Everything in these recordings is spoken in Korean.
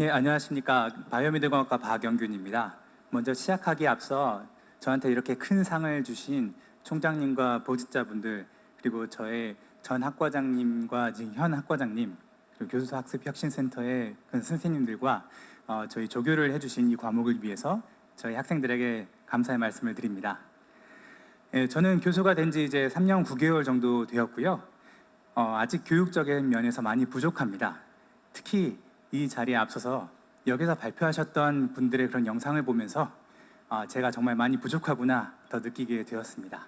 네, 안녕하십니까. 바이오미드공학과 박영균입니다. 먼저 시작하기에 앞서 저한테 이렇게 큰 상을 주신 총장님과 보직자분들, 그리고 저의 전 학과장님과 지금 현 학과장님, 그리고 교수학습혁신센터의 그 선생님들과 저희 조교를 해주신 이 과목을 위해서 저희 학생들에게 감사의 말씀을 드립니다. 저는 교수가 된 지 이제 3년 9개월 정도 되었고요. 아직 교육적인 면에서 많이 부족합니다. 특히 이 자리에 앞서서 여기서 발표하셨던 분들의 그런 영상을 보면서 제가 정말 많이 부족하구나 더 느끼게 되었습니다.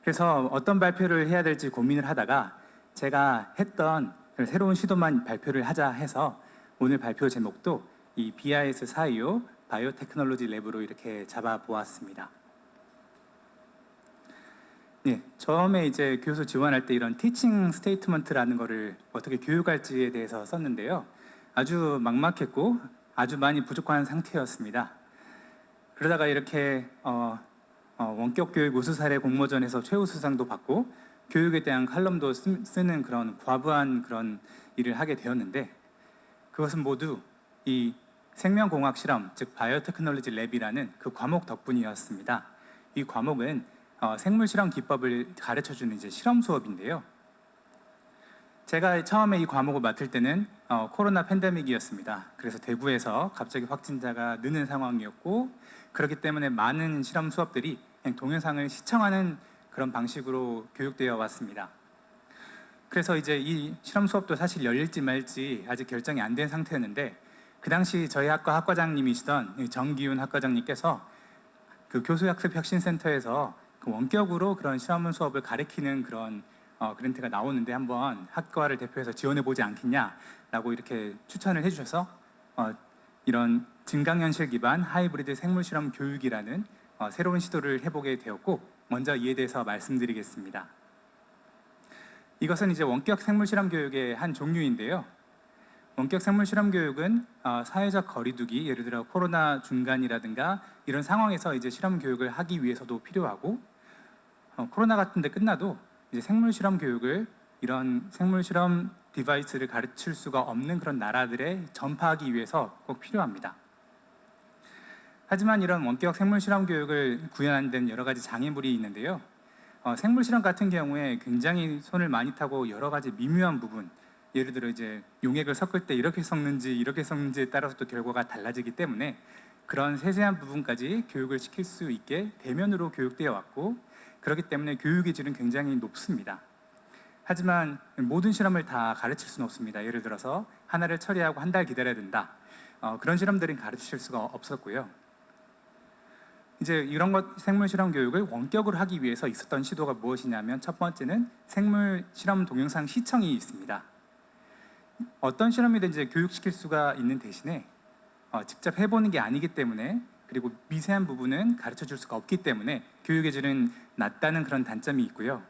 그래서 어떤 발표를 해야 될지 고민을 하다가 제가 했던 새로운 시도만 발표를 하자 해서 오늘 발표 제목도 이 BIS 425 바이오테크놀로지 랩으로 이렇게 잡아보았습니다. 네, 처음에 이제 교수 지원할 때 이런 티칭 스테이트먼트라는 거를 어떻게 교육할지에 대해서 썼는데요. 아주 막막했고 아주 많이 부족한 상태였습니다. 그러다가 이렇게 원격 교육 우수 사례 공모전에서 최우수상도 받고 교육에 대한 칼럼도 쓰는 그런 과부한 그런 일을 하게 되었는데, 그것은 모두 이 생명공학 실험, 즉 바이오테크놀로지 랩이라는 그 과목 덕분이었습니다. 이 과목은 생물 실험 기법을 가르쳐주는 이제 실험 수업인데요. 제가 처음에 이 과목을 맡을 때는 코로나 팬데믹이었습니다. 그래서 대구에서 갑자기 확진자가 느는 상황이었고, 그렇기 때문에 많은 실험 수업들이 그냥 동영상을 시청하는 그런 방식으로 교육되어 왔습니다. 그래서 이제 이 실험 수업도 사실 열릴지 말지 아직 결정이 안 된 상태였는데, 그 당시 저희 학과 학과장님이시던 정기훈 학과장님께서 그 교수학습혁신센터에서 그 원격으로 그런 실험 수업을 가르치는 그런 그랜트가 나오는데 한번 학과를 대표해서 지원해보지 않겠냐라고 이렇게 추천을 해주셔서 이런 증강현실 기반 하이브리드 생물실험 교육이라는 새로운 시도를 해보게 되었고, 먼저 이에 대해서 말씀드리겠습니다. 이것은 이제 원격 생물실험 교육의 한 종류인데요. 원격 생물실험 교육은 사회적 거리두기, 예를 들어 코로나 중간이라든가 이런 상황에서 이제 실험 교육을 하기 위해서도 필요하고, 코로나 같은 데 끝나도 이제 생물 실험 교육을 이런 생물 실험 디바이스를 가르칠 수가 없는 그런 나라들에 전파하기 위해서 꼭 필요합니다. 하지만 이런 원격 생물 실험 교육을 구현하는 데는 여러 가지 장애물이 있는데요. 생물 실험 같은 경우에 굉장히 손을 많이 타고 여러 가지 미묘한 부분, 예를 들어 이제 용액을 섞을 때 이렇게 섞는지 이렇게 섞는지에 따라서 또 결과가 달라지기 때문에 그런 세세한 부분까지 교육을 시킬 수 있게 대면으로 교육되어 왔고, 그렇기 때문에 교육의 질은 굉장히 높습니다. 하지만 모든 실험을 다 가르칠 수는 없습니다. 예를 들어서 하나를 처리하고 한 달 기다려야 된다. 그런 실험들은 가르칠 수가 없었고요. 이제 이런 생물 실험 교육을 원격으로 하기 위해서 있었던 시도가 무엇이냐면, 첫 번째는 생물 실험 동영상 시청이 있습니다. 어떤 실험이든지 교육시킬 수가 있는 대신에 직접 해보는 게 아니기 때문에, 그리고 미세한 부분은 가르쳐 줄 수가 없기 때문에 교육의 질은 낮다는 그런 단점이 있고요.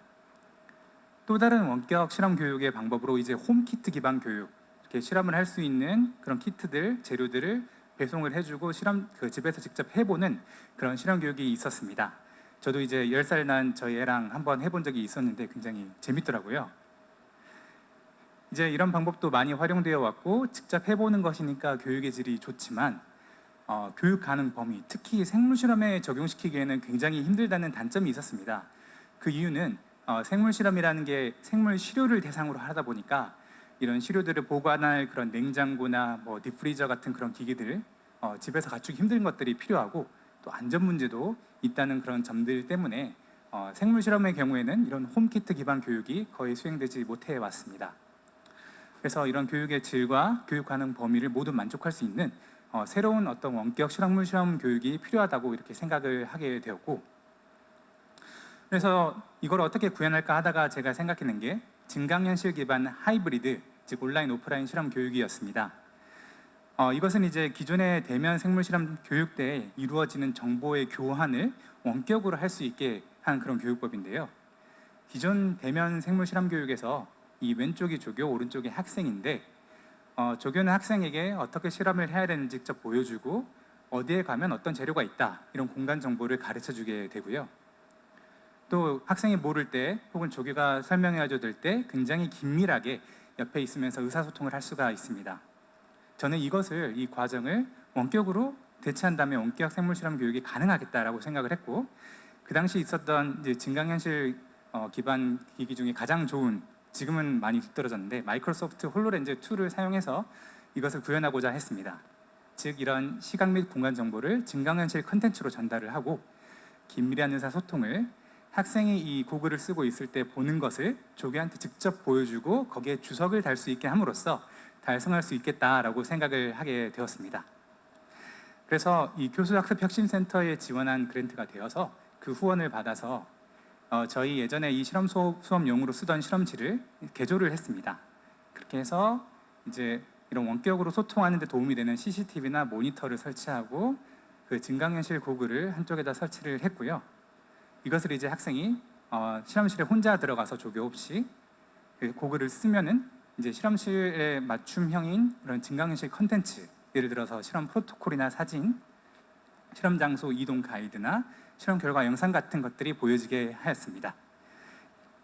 또 다른 원격 실험 교육의 방법으로 이제 홈키트 기반 교육, 이렇게 실험을 할 수 있는 그런 키트들, 재료들을 배송을 해주고 집에서 직접 해보는 그런 실험 교육이 있었습니다. 저도 이제 10살 난 저희 애랑 한번 해본 적이 있었는데 굉장히 재밌더라고요. 이제 이런 방법도 많이 활용되어 왔고, 직접 해보는 것이니까 교육의 질이 좋지만 교육 가능 범위, 특히 생물 실험에 적용시키기에는 굉장히 힘들다는 단점이 있었습니다. 그 이유는 생물 실험이라는 게 생물 시료를 대상으로 하다 보니까 이런 시료들을 보관할 그런 냉장고나 뭐 딥프리저 같은 그런 기기들, 집에서 갖추기 힘든 것들이 필요하고, 또 안전 문제도 있다는 그런 점들 때문에 생물 실험의 경우에는 이런 홈키트 기반 교육이 거의 수행되지 못해 왔습니다. 그래서 이런 교육의 질과 교육 가능 범위를 모두 만족할 수 있는 새로운 어떤 원격 실험물 실험 교육이 필요하다고 이렇게 생각을 하게 되었고, 그래서 이걸 어떻게 구현할까 하다가 제가 생각해낸 게 증강현실 기반 하이브리드, 즉 온라인 오프라인 실험 교육이었습니다. 이것은 이제 기존의 대면 생물 실험 교육 때 이루어지는 정보의 교환을 원격으로 할 수 있게 한 그런 교육법인데요. 기존 대면 생물 실험 교육에서 이 왼쪽이 조교, 오른쪽이 학생인데, 조교는 학생에게 어떻게 실험을 해야 되는지 직접 보여주고, 어디에 가면 어떤 재료가 있다, 이런 공간 정보를 가르쳐 주게 되고요. 또 학생이 모를 때 혹은 조교가 설명해 줄 때 굉장히 긴밀하게 옆에 있으면서 의사소통을 할 수가 있습니다. 저는 이 과정을 원격으로 대체한다면 원격 생물 실험 교육이 가능하겠다라고 생각을 했고, 그 당시 있었던 이제 증강현실 기반 기기 중에 가장 좋은, 지금은 많이 뒤떨어졌는데 마이크로소프트 홀로렌즈 2를 사용해서 이것을 구현하고자 했습니다. 즉 이런 시각 및 공간 정보를 증강현실 컨텐츠로 전달을 하고, 긴밀한 의사소통을 학생이 이 고글을 쓰고 있을 때 보는 것을 조교한테 직접 보여주고 거기에 주석을 달 수 있게 함으로써 달성할 수 있겠다라고 생각을 하게 되었습니다. 그래서 이 교수학습혁신센터에 지원한 그랜트가 되어서 그 후원을 받아서 저희 예전에 이 실험 수업용으로 쓰던 실험실을 개조를 했습니다. 그렇게 해서 이제 이런 원격으로 소통하는 데 도움이 되는 CCTV나 모니터를 설치하고 그 증강현실 고글을 한쪽에다 설치를 했고요. 이것을 이제 학생이 실험실에 혼자 들어가서 조교 없이 그 고글을 쓰면은 이제 실험실에 맞춤형인 그런 증강현실 컨텐츠, 예를 들어서 실험 프로토콜이나 사진, 실험 장소 이동 가이드나 실험 결과 영상 같은 것들이 보여지게 하였습니다.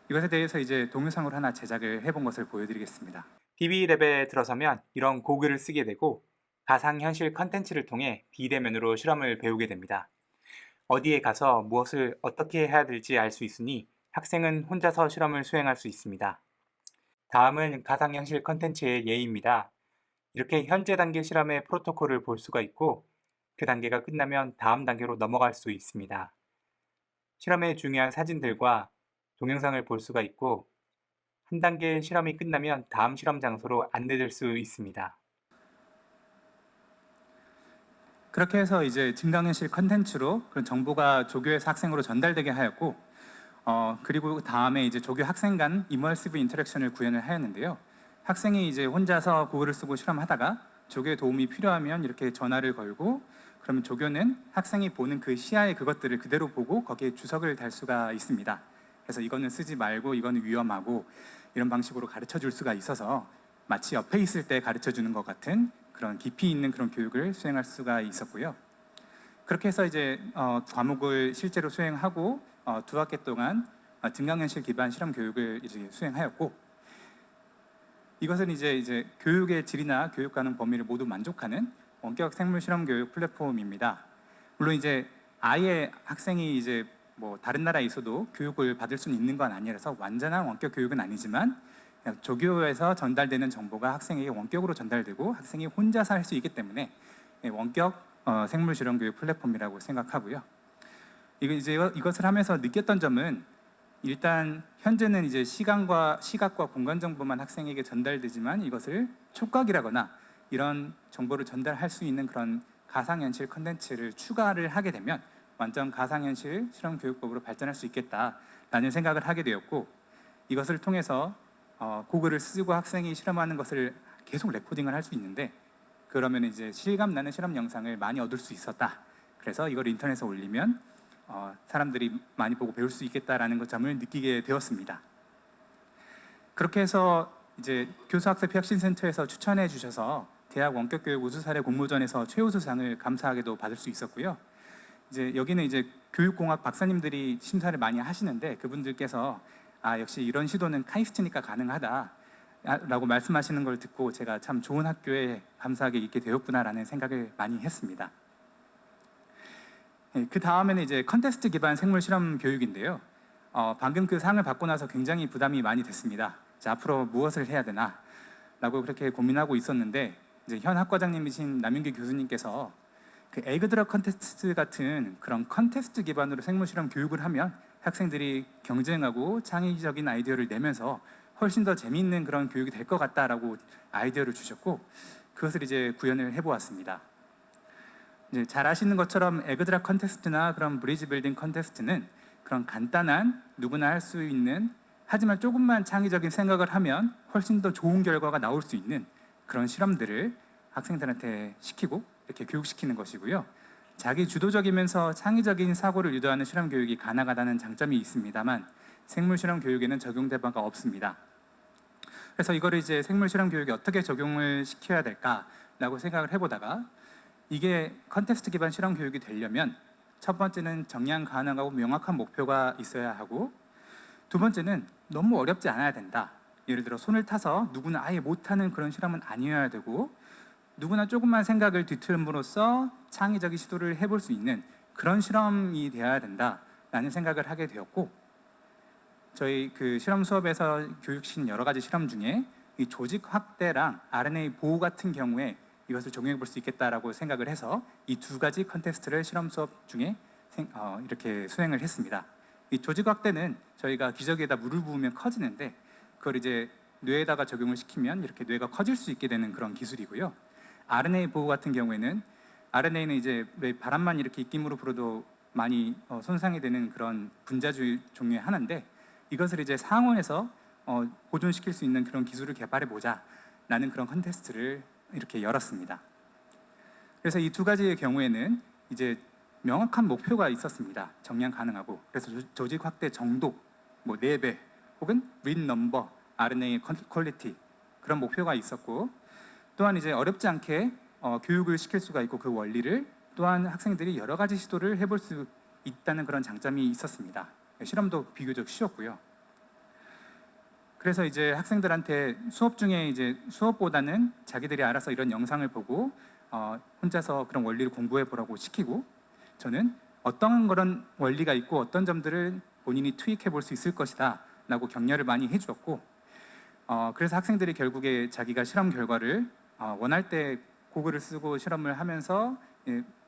이것에 대해서 이제 동영상으로 하나 제작을 해본 것을 보여드리겠습니다. DB랩에 들어서면 이런 고글을 쓰게 되고 가상현실 컨텐츠를 통해 비대면으로 실험을 배우게 됩니다. 어디에 가서 무엇을 어떻게 해야 될지 알 수 있으니 학생은 혼자서 실험을 수행할 수 있습니다. 다음은 가상현실 컨텐츠의 예입니다. 이렇게 현재 단계 실험의 프로토콜을 볼 수가 있고 그 단계가 끝나면 다음 단계로 넘어갈 수 있습니다. 실험의 중요한 사진들과 동영상을 볼 수가 있고 한 단계 실험이 끝나면 다음 실험 장소로 안내될 수 있습니다. 그렇게 해서 이제 증강현실 컨텐츠로 그런 정보가 조교에서 학생으로 전달되게 하였고, 그리고 다음에 이제 조교 학생 간 이머시브 인터랙션을 구현을 하였는데요. 학생이 이제 혼자서 구글을 쓰고 실험하다가 조교의 도움이 필요하면 이렇게 전화를 걸고, 그러면 조교는 학생이 보는 그 시야의 그것들을 그대로 보고 거기에 주석을 달 수가 있습니다. 그래서 이거는 쓰지 말고 이거는 위험하고 이런 방식으로 가르쳐 줄 수가 있어서 마치 옆에 있을 때 가르쳐 주는 것 같은 그런 깊이 있는 그런 교육을 수행할 수가 있었고요. 그렇게 해서 이제 과목을 실제로 수행하고 2학기 동안 증강현실 기반 실험 교육을 이제 수행하였고, 이것은 이제 교육의 질이나 교육하는 범위를 모두 만족하는 원격 생물 실험 교육 플랫폼입니다. 물론 이제 아예 학생이 이제 뭐 다른 나라에 있어도 교육을 받을 수는 있는 건 아니라서 완전한 원격 교육은 아니지만 조교에서 전달되는 정보가 학생에게 원격으로 전달되고 학생이 혼자서 할 수 있기 때문에 원격 생물 실험 교육 플랫폼이라고 생각하고요. 이것을 하면서 느꼈던 점은, 일단 현재는 이제 시각과 공간 정보만 학생에게 전달되지만 이것을 촉각이라거나 이런 정보를 전달할 수 있는 그런 가상현실 컨텐츠를 추가를 하게 되면 완전 가상현실 실험 교육법으로 발전할 수 있겠다라는 생각을 하게 되었고, 이것을 통해서 고글을 쓰고 학생이 실험하는 것을 계속 레코딩을 할 수 있는데, 그러면 이제 실감 나는 실험 영상을 많이 얻을 수 있었다. 그래서 이걸 인터넷에 올리면 사람들이 많이 보고 배울 수 있겠다라는 점을 느끼게 되었습니다. 그렇게 해서 이제 교수학습혁신센터에서 추천해 주셔서 대학 원격교육 우수사례 공모전에서 최우수상을 감사하게도 받을 수 있었고요. 이제 여기는 이제 교육공학 박사님들이 심사를 많이 하시는데 그분들께서 역시 이런 시도는 카이스트니까 가능하다 라고 말씀하시는 걸 듣고 제가 참 좋은 학교에 감사하게 있게 되었구나라는 생각을 많이 했습니다. 그 다음에는 이제 컨테스트 기반 생물 실험 교육인데요. 방금 그 상을 받고 나서 굉장히 부담이 많이 됐습니다. 자, 앞으로 무엇을 해야 되나 라고 그렇게 고민하고 있었는데, 이제 현 학과장님이신 남윤기 교수님께서 그 에그드랍 컨테스트 같은 그런 컨테스트 기반으로 생물 실험 교육을 하면 학생들이 경쟁하고 창의적인 아이디어를 내면서 훨씬 더 재미있는 그런 교육이 될 것 같다라고 아이디어를 주셨고, 그것을 이제 구현을 해보았습니다. 이제 잘 아시는 것처럼 에그드랍 컨테스트나 그런 브리지 빌딩 컨테스트는 그런 간단한 누구나 할 수 있는, 하지만 조금만 창의적인 생각을 하면 훨씬 더 좋은 결과가 나올 수 있는 그런 실험들을 학생들한테 시키고 이렇게 교육시키는 것이고요. 자기 주도적이면서 창의적인 사고를 유도하는 실험 교육이 가능하다는 장점이 있습니다만 생물 실험 교육에는 적용될 바가 없습니다. 그래서 이거를 이제 생물 실험 교육에 어떻게 적용을 시켜야 될까라고 생각을 해보다가, 이게 컨테스트 기반 실험 교육이 되려면 첫 번째는 정량 가능하고 명확한 목표가 있어야 하고, 두 번째는 너무 어렵지 않아야 된다. 예를 들어 손을 타서 누구나 아예 못하는 그런 실험은 아니어야 되고, 누구나 조금만 생각을 뒤틀음으로써 창의적인 시도를 해볼 수 있는 그런 실험이 되어야 된다라는 생각을 하게 되었고, 저희 그 실험 수업에서 교육시킨 여러 가지 실험 중에 이 조직 확대랑 RNA 보호 같은 경우에 이것을 적용해 볼 수 있겠다라고 생각을 해서 이 두 가지 컨테스트를 실험 수업 중에 이렇게 수행을 했습니다. 이 조직 확대는 저희가 기저귀에다 물을 부으면 커지는데, 그걸 이제 뇌에다가 적용을 시키면 이렇게 뇌가 커질 수 있게 되는 그런 기술이고요. RNA 보호 같은 경우에는 RNA는 이제 왜 바람만 이렇게 입김으로 불어도 많이 손상이 되는 그런 분자주 종류의 하나인데, 이것을 이제 상온에서 보존시킬 수 있는 그런 기술을 개발해 보자라는 그런 컨테스트를 이렇게 열었습니다. 그래서 이 두 가지의 경우에는 이제 명확한 목표가 있었습니다. 정량 가능하고. 그래서 조직 확대 정도, 뭐 4배 혹은 린 넘버, RNA 퀄리티, 그런 목표가 있었고, 또한 이제 어렵지 않게 교육을 시킬 수가 있고, 그 원리를 또한 학생들이 여러 가지 시도를 해볼 수 있다는 그런 장점이 있었습니다. 실험도 비교적 쉬웠고요. 그래서 이제 학생들한테 수업 중에 이제 수업보다는 자기들이 알아서 이런 영상을 보고 혼자서 그런 원리를 공부해 보라고 시키고, 저는 어떤 그런 원리가 있고 어떤 점들을 본인이 투입해 볼 수 있을 것이다 라고 격려를 많이 해주었고, 그래서 학생들이 결국에 자기가 실험 결과를 원할 때 고글을 쓰고 실험을 하면서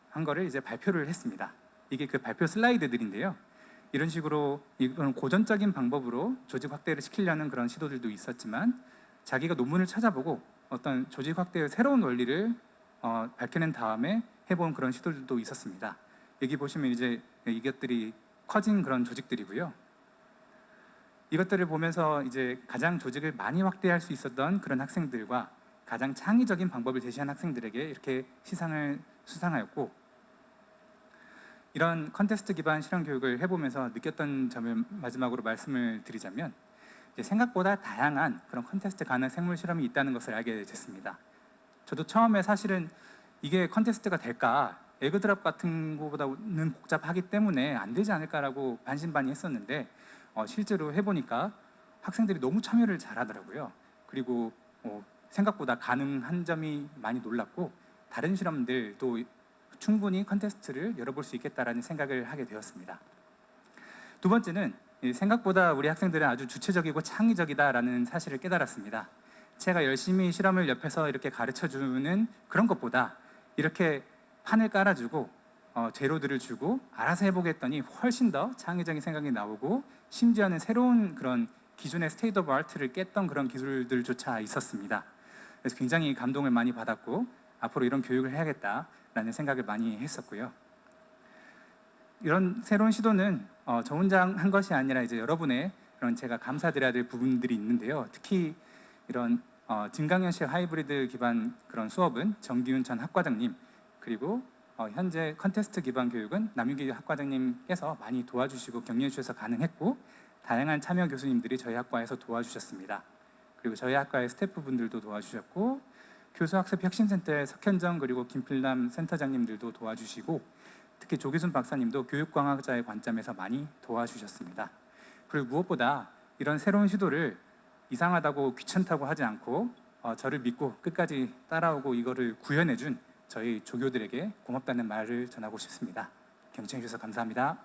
한 거를 이제 발표를 했습니다. 이게 그 발표 슬라이드들인데요. 이런 식으로 이런 고전적인 방법으로 조직 확대를 시키려는 그런 시도들도 있었지만, 자기가 논문을 찾아보고 어떤 조직 확대의 새로운 원리를 밝혀낸 다음에 해본 그런 시도들도 있었습니다. 여기 보시면 이제 이것들이 커진 그런 조직들이고요. 이것들을 보면서 이제 가장 조직을 많이 확대할 수 있었던 그런 학생들과 가장 창의적인 방법을 제시한 학생들에게 이렇게 시상을 수상하였고, 이런 컨테스트 기반 실험 교육을 해보면서 느꼈던 점을 마지막으로 말씀을 드리자면, 생각보다 다양한 그런 컨테스트 가능 생물 실험이 있다는 것을 알게 됐습니다. 저도 처음에 사실은 이게 컨테스트가 될까, 에그드랍 같은 것보다는 복잡하기 때문에 안 되지 않을까라고 반신반의했었는데, 실제로 해보니까 학생들이 너무 참여를 잘하더라고요. 그리고 생각보다 가능한 점이 많이 놀랍고, 다른 실험들도 충분히 컨테스트를 열어볼 수 있겠다라는 생각을 하게 되었습니다. 두 번째는 생각보다 우리 학생들은 아주 주체적이고 창의적이다라는 사실을 깨달았습니다. 제가 열심히 실험을 옆에서 이렇게 가르쳐주는 그런 것보다 이렇게 판을 깔아주고 재료들을 주고 알아서 해보겠더니 훨씬 더 창의적인 생각이 나오고, 심지어는 새로운 그런 기존의 스테이트 오브 아트를 깼던 그런 기술들조차 있었습니다. 그래서 굉장히 감동을 많이 받았고, 앞으로 이런 교육을 해야겠다라는 생각을 많이 했었고요. 이런 새로운 시도는 저 혼자 한 것이 아니라 이제 여러분의 그런 제가 감사드려야 될 부분들이 있는데요. 특히 이런 증강현실 하이브리드 기반 그런 수업은 정기훈 전 학과장님, 그리고 현재 컨테스트 기반 교육은 남윤기 학과장님께서 많이 도와주시고 격려해 주셔서 가능했고, 다양한 참여 교수님들이 저희 학과에서 도와주셨습니다. 그리고 저희 학과의 스태프분들도 도와주셨고, 교수학습 혁신센터의 석현정 그리고 김필남 센터장님들도 도와주시고, 특히 조기순 박사님도 교육광학자의 관점에서 많이 도와주셨습니다. 그리고 무엇보다 이런 새로운 시도를 이상하다고 귀찮다고 하지 않고 저를 믿고 끝까지 따라오고 이거를 구현해준 저희 조교들에게 고맙다는 말을 전하고 싶습니다. 경청해 주셔서 감사합니다.